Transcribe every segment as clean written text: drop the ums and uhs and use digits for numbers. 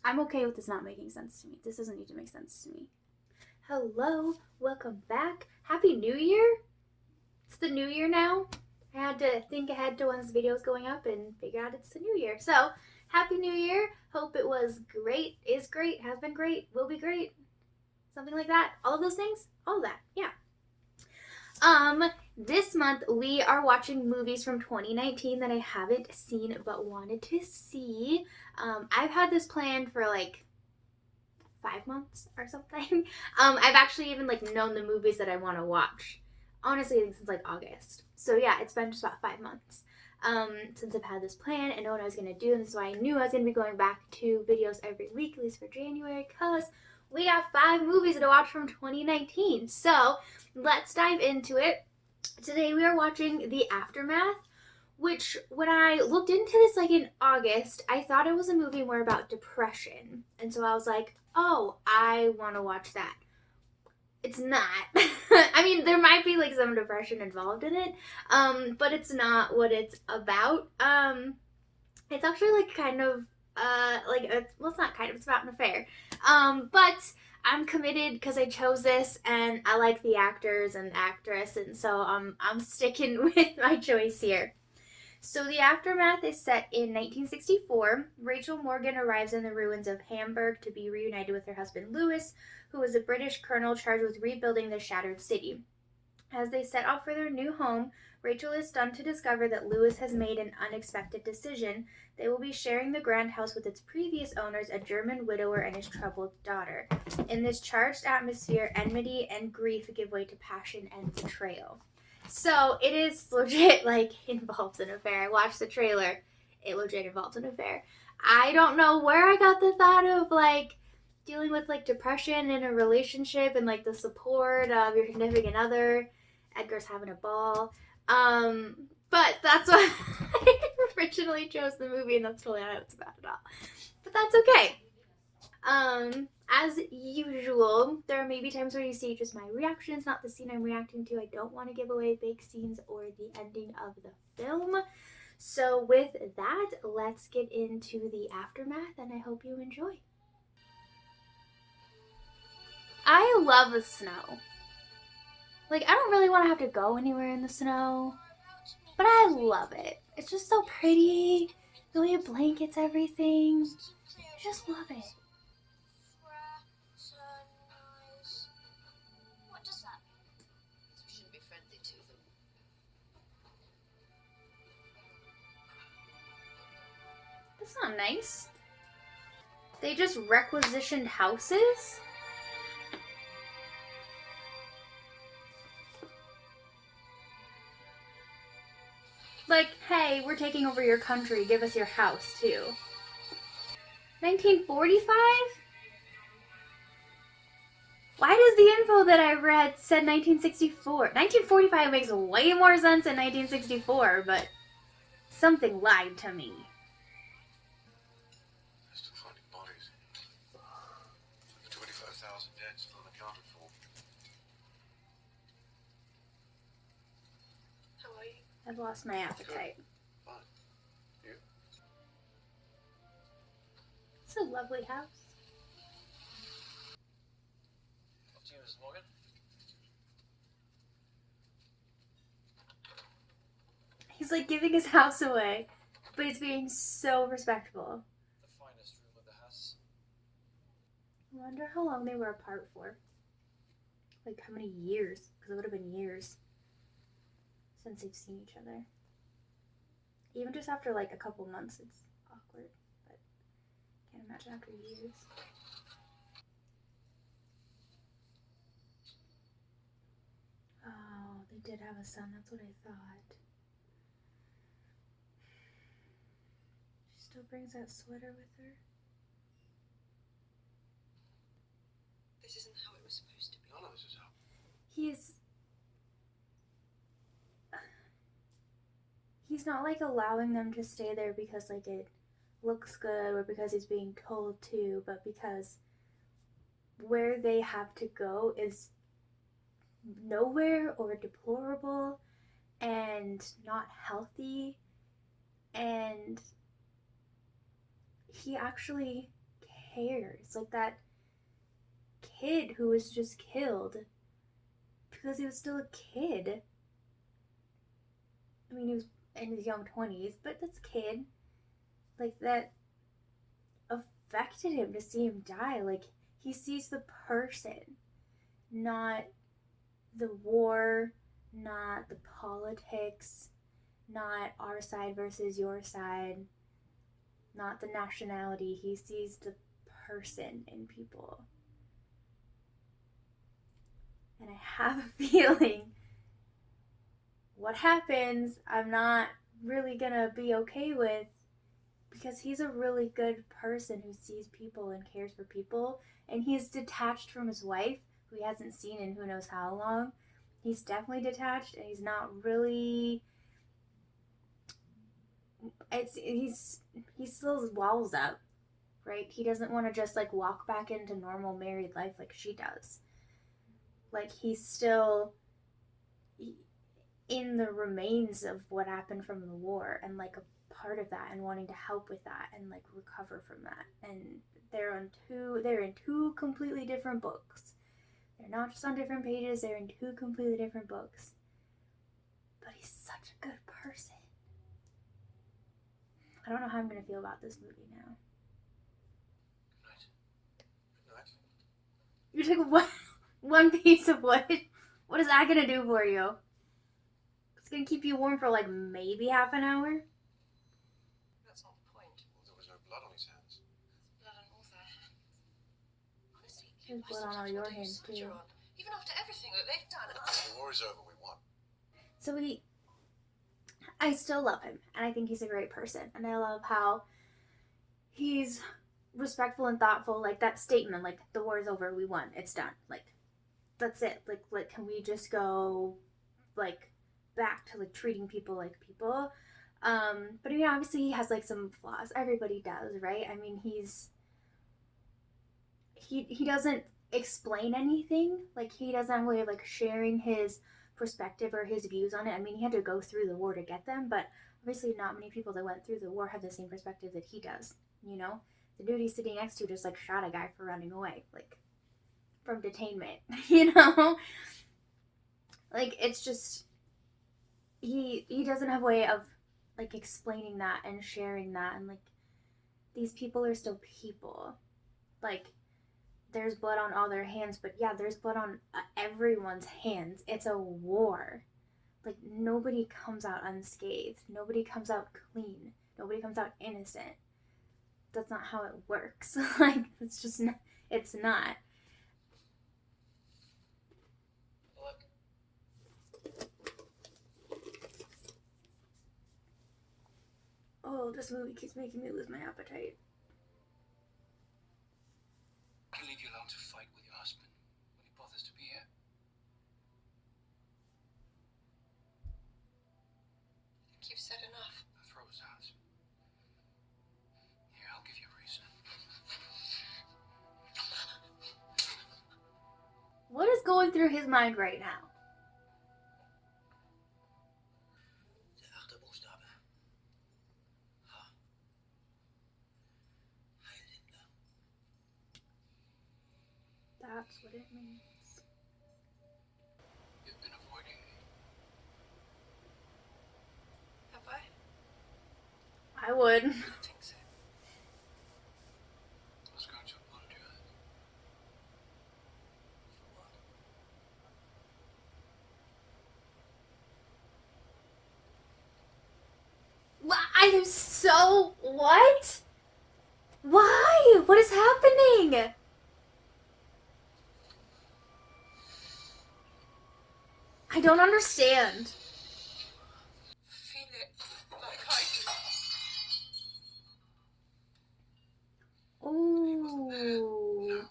I'm okay with this not making sense to me. This doesn't need to make sense to me. Hello, welcome back. Happy New Year. It's the new year now. I had to think ahead to when this video is going up and figure out it's the new year. So, Happy New Year. Hope it was great, is great, has been great, will be great. Something like that. All of those things. All of that. Yeah. This month we are watching movies from 2019 that I haven't seen but wanted to see. I've had this planned for like 5 months or something. I've actually even like known the movies that I want to watch. Honestly, I think since like August. So yeah, it's been just about 5 months since I've had this plan and know what I was gonna do, and this is why I knew I was gonna be going back to videos every week, at least for January, because we got 5 movies to watch from 2019. So let's dive into it. Today we are watching The Aftermath, which when I looked into this like in August, I thought it was a movie more about depression. And so I was like, oh, I want to watch that. It's not. I mean, there might be like some depression involved in it, but it's not what it's about. It's actually like kind of well, it's not kind of, it's about an affair. But I'm committed because I chose this and I like the actors and actress, and so I'm sticking with my choice here. So the aftermath is set in 1964. Rachel Morgan arrives in the ruins of Hamburg to be reunited with her husband Louis, who was a British colonel charged with rebuilding the shattered city. As they set off for their new home, Rachel is stunned to discover that Louis has made an unexpected decision. They will be sharing the grand house with its previous owners, a German widower and his troubled daughter. In this charged atmosphere, enmity and grief give way to passion and betrayal. So it is legit, like, involves an affair. I watched the trailer. It legit involves an affair. I don't know where I got the thought of, like, dealing with, like, depression in a relationship and, like, the support of your significant other. Edgar's having a ball. But that's what I originally chose the movie, and that's totally not what it's about at all. But that's okay. As usual, there are maybe times where you see just my reactions, not the scene I'm reacting to. I don't want to give away big scenes or the ending of the film. So with that, let's get into the aftermath, and I hope you enjoy. I love the snow. Like, I don't really want to have to go anywhere in the snow, but I love it. It's just so pretty. The way it blankets everything. I just love it. That's not nice. They just requisitioned houses? Like, hey, we're taking over your country. Give us your house, too. 1945? Why does the info that I read said 1964? 1945 makes way more sense than 1964, but something lied to me. Still finding bodies. 25,000 dead still unaccounted for. How are you? I've lost my appetite. Fine. You? It's a lovely house. What's you, Mrs. Morgan? He's like giving his house away, but he's being so respectful. The finest room of the house. I wonder how long they were apart for. Like how many years? Because it would have been years since they've seen each other. Even just after like a couple months, it's awkward. But can't imagine after years. Oh, they did have a son. That's what I thought. She still brings that sweater with her. This isn't how it was supposed to be. None of this is how. He's not like allowing them to stay there because like it looks good or because he's being told to, but because where they have to go is nowhere or deplorable and not healthy, and he actually cares? Like that kid who was just killed because he was still a kid. I mean, he was in his young 20s, but that's a kid. Like, that affected him to see him die. Like, he sees the person, not the war, not the politics, not our side versus your side, not the nationality. He sees the person in people. And I have a feeling what happens, I'm not really gonna be okay with, because he's a really good person who sees people and cares for people, and he's detached from his wife, who he hasn't seen in who knows how long. He's definitely detached, and he's not really. He still has walls up, right? He doesn't want to just like walk back into normal married life like she does. Like he's still in the remains of what happened from the war and like a part of that and wanting to help with that and like recover from that. And they're in two completely different books. They're not just on different pages, they're in two completely different books. But he's such a good person. I don't know how I'm gonna feel about this movie now. Good night. Good night. You took one piece of wood. What is that gonna do for you? It's gonna keep you warm for like maybe half an hour. That's not the point. Well, there was no blood on his hands. There's blood on all their hands. Honestly, There's I blood on all sometimes your wonder who hands signed you too. on. Even after everything that they've done. The war is over. We won. So I still love him, and I think he's a great person, and I love how he's respectful and thoughtful. Like that statement, like the war is over, we won, it's done. Like that's it. Like can we just go like back to like treating people like people? But I mean, obviously he has like some flaws. Everybody does, right? I mean, he doesn't explain anything. Like he doesn't have a way of like sharing his perspective or his views on it. I mean, he had to go through the war to get them, but obviously not many people that went through the war have the same perspective that he does. You know, the dude he's sitting next to just like shot a guy for running away, like from detainment. You know, like it's just he doesn't have a way of like explaining that and sharing that, and like these people are still people. Like there's blood on all their hands, but yeah, there's blood on everyone's hands. It's a war. Like nobody comes out unscathed. Nobody comes out clean. Nobody comes out innocent. That's not how it works. Like it's just not, it's not. Look. Oh, this movie keeps making me lose my appetite. I can leave you alone to fight with your husband when he bothers to be here. I think you've said enough. The throat's out. Here, I'll give you a reason. What is going through his mind right now? De achterbuchstabe. H. Heil Hitler. That's what it means. You've been avoiding me. Have I? I would. I don't think so. I was going to apologize. For what? I am so what? Why? What is happening? I don't understand. Feel it like I do. Ooh.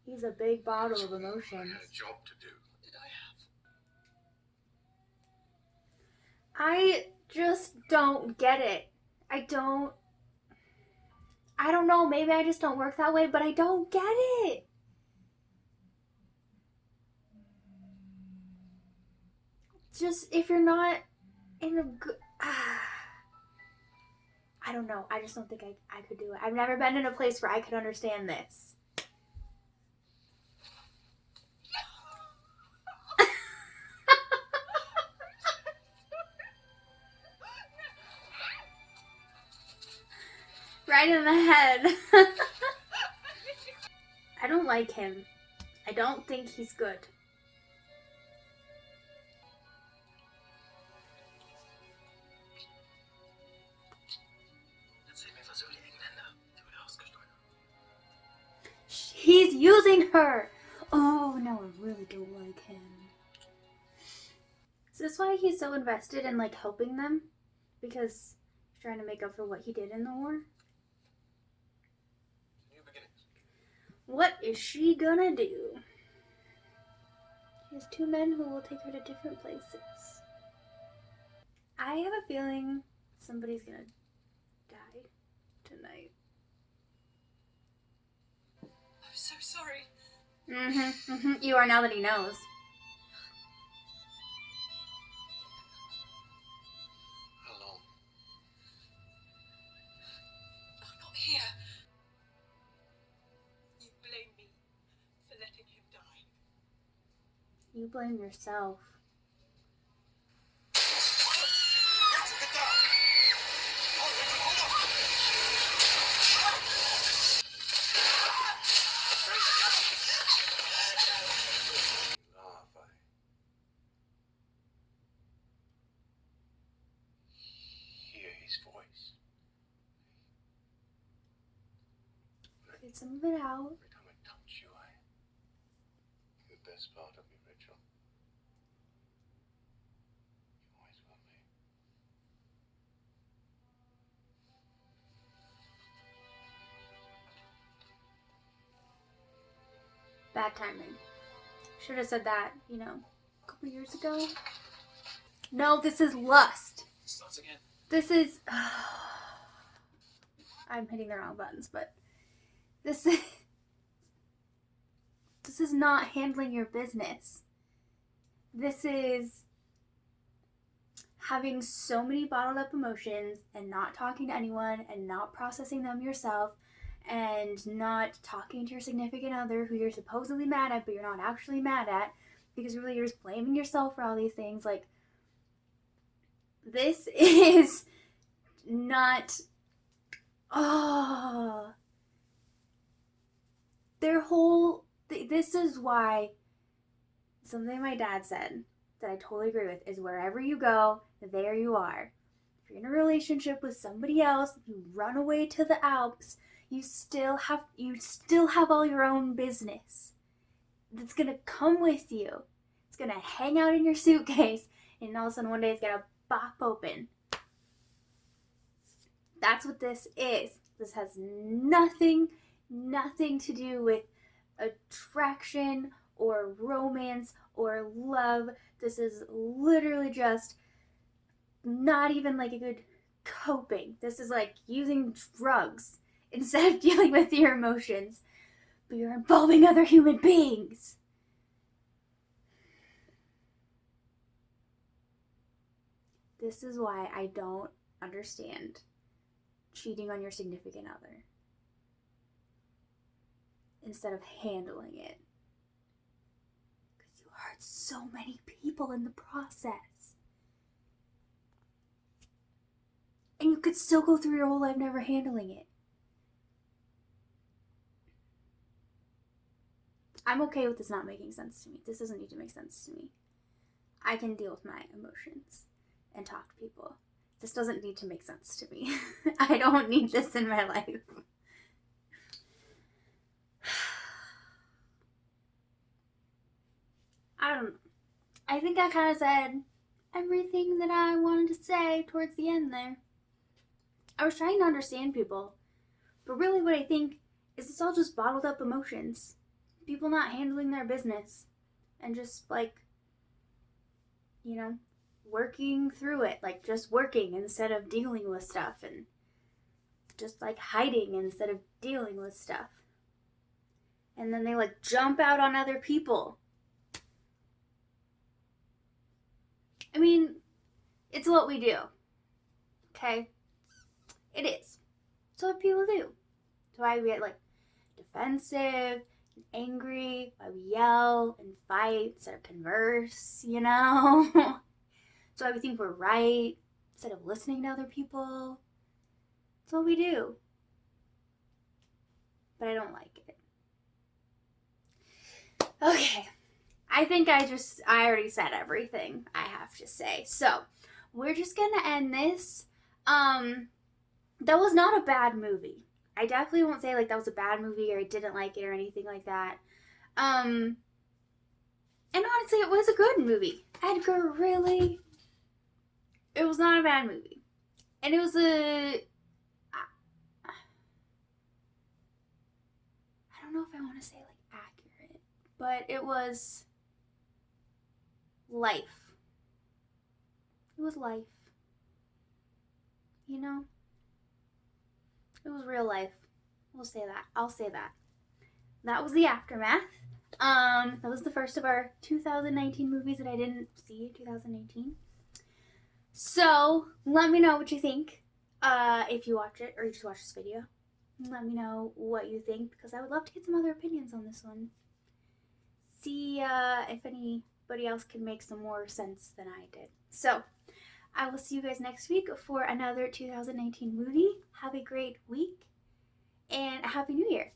He's a big bottle of emotions. I had a job to do. What did I have? I just don't get it. I don't. I don't know. Maybe I just don't work that way, but I don't get it. Just if you're not in a good. I don't know. I just don't think I could do it. I've never been in a place where I could understand this. Right in the head. I don't like him. I don't think he's good. Erzähl mir, was soll die Engländer? Die wurde ausgestochen. He's using her. Oh no, I really don't like him. Is this why he's so invested in like helping them? Because he's trying to make up for what he did in the war? New beginnings. What is she gonna do? He has two men who will take her to different places. I have a feeling somebody's gonna die tonight. I'm so sorry. You are now that he knows. How long? I'm not here. You blame me for letting him die. You blame yourself. Hear his voice. Get some of it out. Every time I touch you, you're the best part of me, Rachel. You always will be. Bad timing. Should have said that, a couple years ago. No, this is lust. Starts again. This is. I'm hitting the wrong buttons, but this is. This is not handling your business. This is having so many bottled up emotions and not talking to anyone and not processing them yourself and not talking to your significant other who you're supposedly mad at but you're not actually mad at because really you're just blaming yourself for all these things. Like, this is not. Oh. Their whole. This is why something my dad said that I totally agree with is wherever you go, there you are. If you're in a relationship with somebody else, you run away to the Alps, you still have all your own business. That's gonna come with you. It's gonna hang out in your suitcase, and all of a sudden one day it's gonna pop open. That's what this is. This has nothing to do with attraction or romance or love. This is literally just not even like a good coping. This is like using drugs instead of dealing with your emotions, but you're involving other human beings. This is why I don't understand cheating on your significant other instead of handling it. Because you hurt so many people in the process. And you could still go through your whole life never handling it. I'm okay with this not making sense to me. This doesn't need to make sense to me. I can deal with my emotions and talk to people. This doesn't need to make sense to me. I don't need this in my life. I don't know. I think I kind of said everything that I wanted to say towards the end there. I was trying to understand people, but really what I think is it's all just bottled up emotions. People not handling their business and just like, working through it, like just working instead of dealing with stuff and just like hiding instead of dealing with stuff. And then they like jump out on other people. I mean, it's what we do. Okay? It is. So what people do. So why we get like defensive and angry, why we yell and fight instead of converse, you know? So why we think we're right instead of listening to other people. That's what we do. But I don't like it. Okay. I think I already said everything I have to say. So we're just gonna end this. That was not a bad movie. I definitely won't say like that was a bad movie or I didn't like it or anything like that. Um, and honestly, it was a good movie. Edgar really, it was not a bad movie, and it was a. I don't know if I want to say like accurate, but it was life. It was life. You know, it was real life. We'll say that. I'll say that. That was the aftermath. That was the first of our 2019 movies that I didn't see in 2019. So let me know what you think. If you watch it or you just watch this video, let me know what you think because I would love to get some other opinions on this one. See if anybody else can make some more sense than I did. So I will see you guys next week for another 2019 movie. Have a great week and a Happy New Year.